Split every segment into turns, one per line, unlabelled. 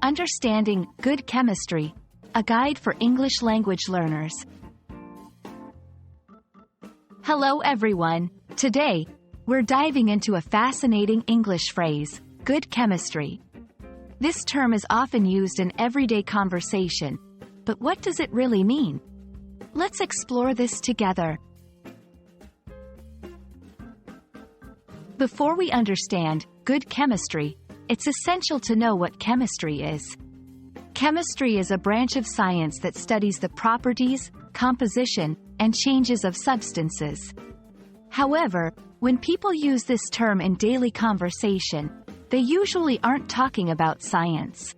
Understanding Good Chemistry, a guide for English language learners. Hello everyone. Today, we're diving into a fascinating English phrase, good chemistry. This term is often used in everyday conversation, but what does it really mean? Let's explore this together. Before we understand good chemistry, it's essential to know what chemistry is. Chemistry is a branch of science that studies the properties, composition, and changes of substances. However, when people use this term in daily conversation, they usually aren't talking about science.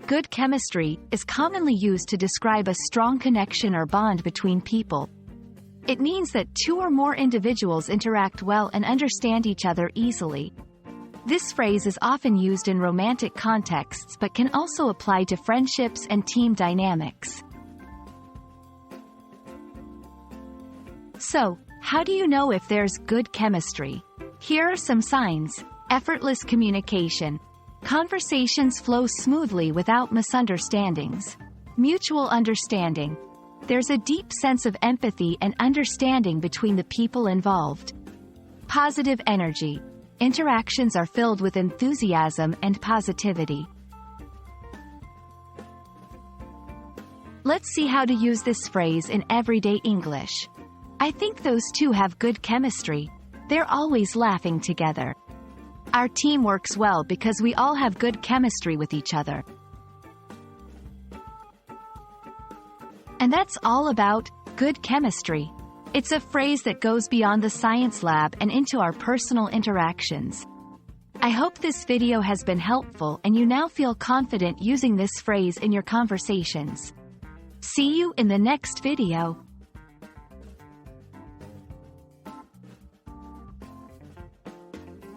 Good chemistry is commonly used to describe a strong connection or bond between people. It means that two or more individuals interact well and understand each other easily. This phrase is often used in romantic contexts but can also apply to friendships and team dynamics. So, how do you know if there's good chemistry? Here are some signs. Effortless communication. Conversations flow smoothly without misunderstandings. Mutual understanding. There's a deep sense of empathy and understanding between the people involved. Positive energy. Interactions are filled with enthusiasm and positivity. Let's see how to use this phrase in everyday English. I think those two have good chemistry. They're always laughing together. Our team works well because we all have good chemistry with each other. And that's all about good chemistry. It's a phrase that goes beyond the science lab and into our personal interactions. I hope this video has been helpful and you now feel confident using this phrase in your conversations. See you in the next video.